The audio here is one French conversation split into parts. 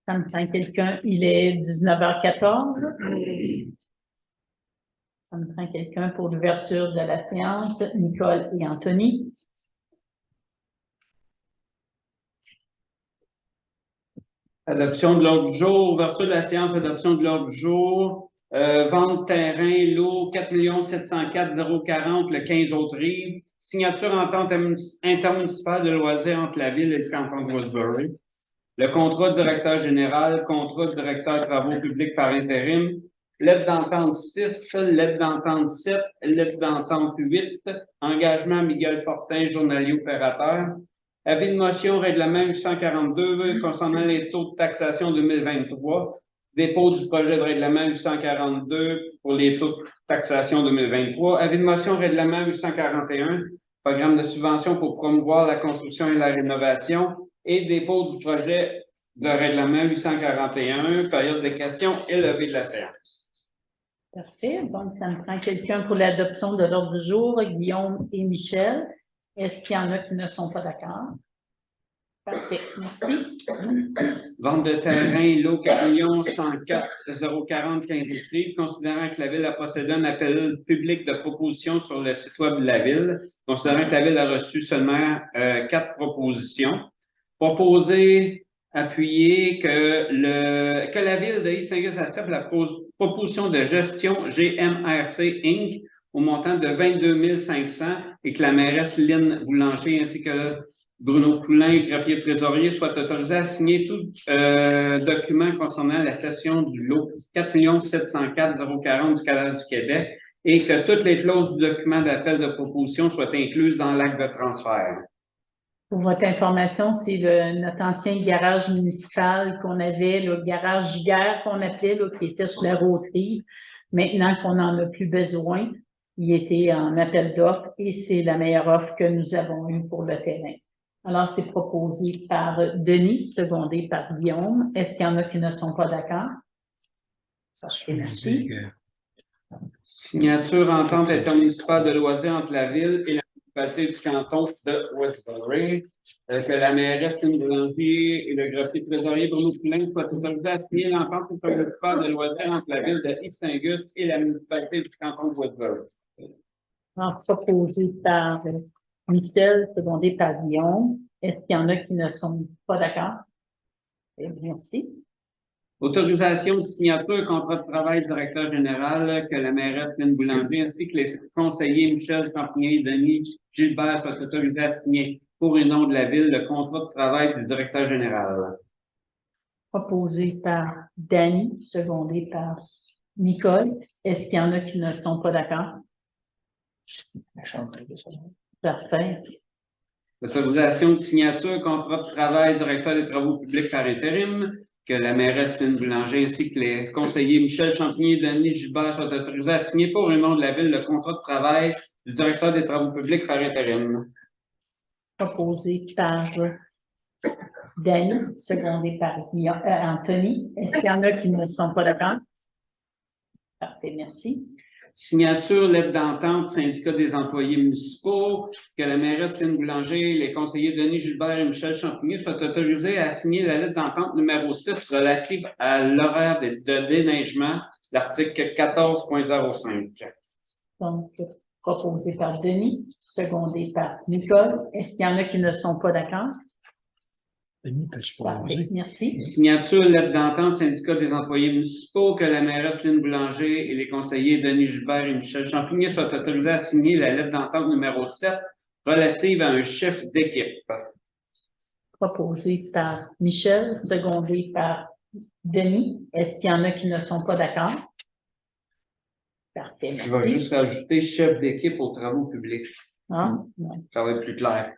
Ça me prend quelqu'un, il est 19h14. Ça me prend quelqu'un pour l'ouverture de la séance, Nicole et Anthony. Adoption de l'ordre du jour, ouverture de la séance, adoption de l'ordre du jour, vente terrain, lot 4 704 040, le 15 Haute-Rive, signature entente intermunicipale de loisirs entre la ville et le canton de Woodbury, le contrat directeur général, contrat directeur travaux publics par intérim, lettre d'entente 6, lettre d'entente 7, lettre d'entente 8, engagement Miguel Fortin, journalier opérateur, avis de motion règlement 842 concernant les taux de taxation 2023, dépôt du projet de règlement 842 pour les taux de taxation 2023, avis de motion règlement 841, programme de subvention pour promouvoir la construction et la rénovation, et dépôt du projet de règlement 841, période de questions et levée de la séance. Parfait. Donc, ça me prend quelqu'un pour l'adoption de l'ordre du jour, Guillaume et Michel. Est-ce qu'il y en a qui ne sont pas d'accord? Parfait. Merci. Vente de terrain, lot 4 104 040 15 Haute-Rive, considérant que la Ville a procédé à un appel public de proposition sur le site web de la Ville, considérant que la Ville a reçu seulement 4 propositions. Proposer, appuyer que la Ville de East Angus accepte la proposition de gestion GMRC Inc. au montant de 22 500 et que la mairesse Lynne Boulanger ainsi que Bruno Poulain, greffier trésorier, soit autorisé à signer tout document concernant la cession du lot 4 704 040 du Cadastre du Québec et que toutes les clauses du document d'appel de proposition soient incluses dans l'acte de transfert. Pour votre information, c'est notre ancien garage municipal qu'on avait, le garage Giguère qu'on appelait, là, qui était sur la Haute-Rive. Maintenant qu'on n'en a plus besoin, il était en appel d'offres et c'est la meilleure offre que nous avons eue pour le terrain. Alors, c'est proposé par Denis, secondé par Guillaume. Est-ce qu'il y en a qui ne sont pas d'accord? Merci. Signature entente intermunicipale de loisirs entre la Ville et la municipalité du canton de Westbury. Que la mairesse Lynne Boulanger et le greffier trésorier Bruno Poulain soient autorisés à signer l'entente intermunicipale de loisirs entre la Ville de East Angus et la municipalité du canton de Westbury. Proposé par Michel, secondé par Guillaume. Est-ce qu'il y en a qui ne sont pas d'accord? Merci. Autorisation de signature, contrat de travail directeur général, que la mairesse Lynne Boulanger ainsi que les conseillers Michel Champigny et Denis Gilbert soient autorisés à signer pour et nom de la Ville le contrat de travail du directeur général. Proposé par Danny, secondé par Nicole. Est-ce qu'il y en a qui ne sont pas d'accord? Parfait. L'autorisation de signature, contrat de travail, directeur des travaux publics par intérim, que la mairesse Lynne Boulanger ainsi que les conseillers Michel Champigny et Denis Gilbert soient autorisés à signer pour et nom de la Ville le contrat de travail du directeur des travaux publics par intérim. Proposé par Danny, secondé par Anthony. Est-ce qu'il y en a qui ne sont pas d'accord? Parfait, merci. Signature, lettre d'entente, syndicat des employés municipaux, que la mairesse Lynne Boulanger, les conseillers Denis Gilbert et Michel Champigny soient autorisés à signer la lettre d'entente numéro 6 relative à l'horaire de déneigement, l'article 14.05. Donc, proposé par Denis, secondé par Nicole. Est-ce qu'il y en a qui ne sont pas d'accord? Parfait, merci. Signature, lettre d'entente, syndicat des employés municipaux, que la mairesse Lynne Boulanger et les conseillers Denis Gilbert et Michel Champigny soient autorisés à signer la lettre d'entente numéro 7 relative à un chef d'équipe. Proposé par Michel, secondé par Denis. Est-ce qu'il y en a qui ne sont pas d'accord? Parfait, merci. Je vais juste rajouter chef d'équipe aux travaux publics. Ah, non. Ça va être plus clair.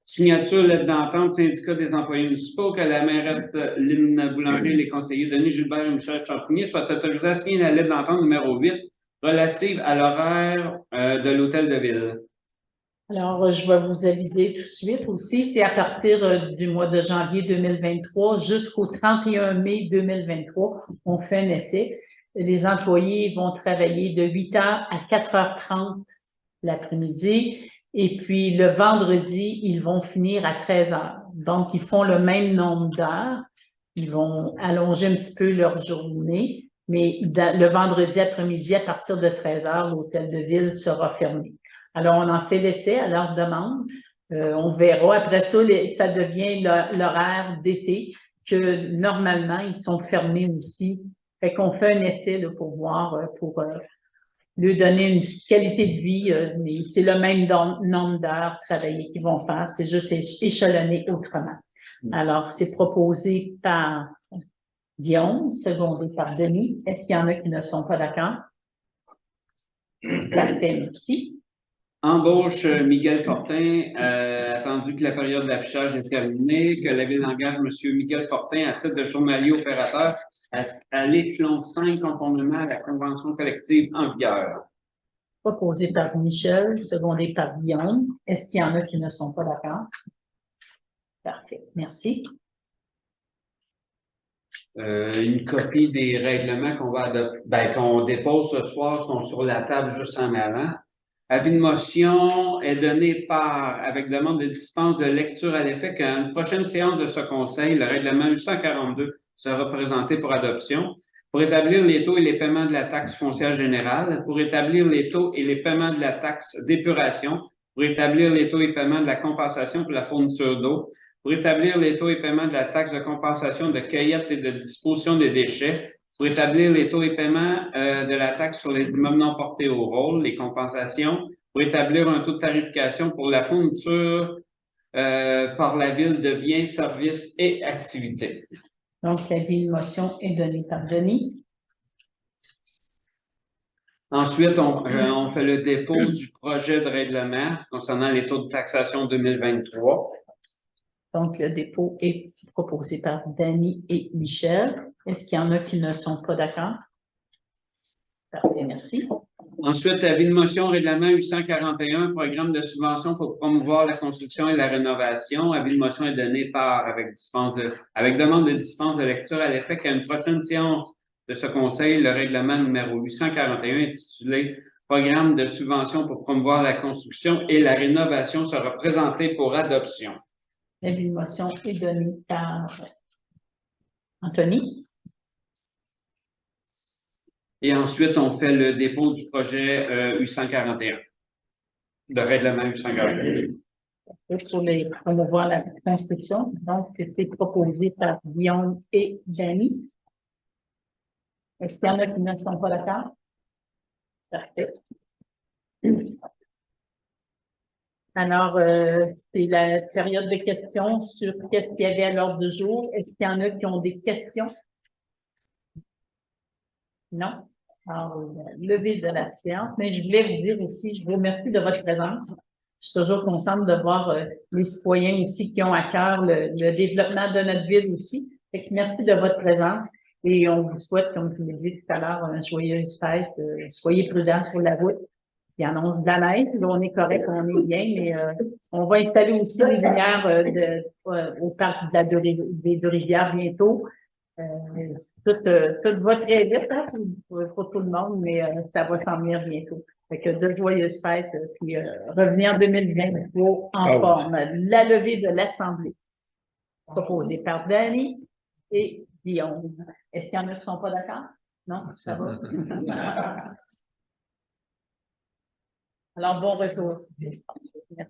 Signature, lettre d'entente, syndicat des employés municipaux, que la mairesse Lynne Boulanger et les conseillers Denis Gilbert et Michel Champigny soient autorisés à signer la lettre d'entente numéro 8 relative à l'horaire de l'hôtel de ville. Alors, je vais vous aviser tout de suite aussi, c'est à partir du mois de janvier 2023 jusqu'au 31 mai 2023, on fait un essai. Les employés vont travailler de 8h à 4h30 l'après-midi. Et puis, le vendredi, ils vont finir à 13h. Donc, ils font le même nombre d'heures, Ils vont allonger un petit peu leur journée, mais le vendredi après-midi, à partir de 13h, l'hôtel de ville sera fermé. Alors, on en fait l'essai à leur demande. On verra. Après ça, ça devient l'horaire d'été, que normalement, ils sont fermés aussi. Fait qu'on fait un essai là, pour voir, pour lui donner une petite qualité de vie, mais c'est le même nombre d'heures travaillées qu'ils vont faire, c'est juste échelonné autrement. Alors, c'est proposé par Guillaume, secondé par Denis. Est-ce qu'il y en a qui ne sont pas d'accord? Parfait, merci. Embauche Miguel Fortin, attendu que la période d'affichage est terminée, que la Ville engage M. Miguel Fortin à titre de journalier opérateur à l'échelon 5 conformément à la convention collective en vigueur. Proposé par Michel, secondé par Guillaume. Est-ce qu'il y en a qui ne sont pas d'accord? Parfait, merci. Une copie des règlements qu'on va adopter, qu'on dépose ce soir sont sur la table juste en avant. Avis de motion est donné avec demande de dispense de lecture à l'effet qu'à une prochaine séance de ce Conseil, le règlement 842 sera présenté pour adoption. Pour établir les taux et les paiements de la taxe foncière générale, pour établir les taux et les paiements de la taxe d'épuration, pour établir les taux et paiements de la compensation pour la fourniture d'eau, pour établir les taux et paiements de la taxe de compensation de cueillette et de disposition des déchets, pour établir les taux et paiements de la taxe sur les immeubles non portés au rôle, les compensations, pour établir un taux de tarification pour la fourniture par la Ville de biens, services et activités. Donc, l'avis de motion est donné par Denis. Ensuite, on fait le dépôt du projet de règlement concernant les taux de taxation 2023. Donc, le dépôt est proposé par Dany et Michel. Est-ce qu'il y en a qui ne sont pas d'accord? Parfait, merci. Ensuite, avis de motion, règlement 841, programme de subvention pour promouvoir la construction et la rénovation. Avis de motion est donné avec demande de dispense de lecture à l'effet qu'à une prochaine séance de ce Conseil, le règlement numéro 841 intitulé Programme de subvention pour promouvoir la construction et la rénovation sera présenté pour adoption. L'avis de motion est donné par Anthony. Et ensuite, on fait le dépôt du projet 841, de règlement 841. Pour promouvoir la construction. Donc, c'est proposé par Guillaume et Dany. Est-ce qu'il y en a qui ne sont pas d'accord? Parfait. Alors, c'est la période de questions sur qu'est-ce qu'il y avait à l'ordre du jour. Est-ce qu'il y en a qui ont des questions? Non? Alors, levée de la séance. Mais je voulais vous dire aussi, je vous remercie de votre présence. Je suis toujours contente de voir les citoyens aussi qui ont à cœur le développement de notre ville aussi. Fait que merci de votre présence et on vous souhaite, comme je vous l'ai dit tout à l'heure, une joyeuse fête. Soyez prudents sur la route. Il annonce de la neige. Là, on est correct, on est bien, mais on va installer aussi les lumières au parc des deux rivières bientôt. Tout va très vite hein, pour tout le monde, mais ça va s'en venir bientôt. Fait que de joyeuses fêtes, puis revenir en 2023 en forme. La levée de l'Assemblée, proposée par Dany et Guillaume. Est-ce qu'il y en a qui ne sont pas d'accord? Non? Ça va? Alors, bon retour. Merci.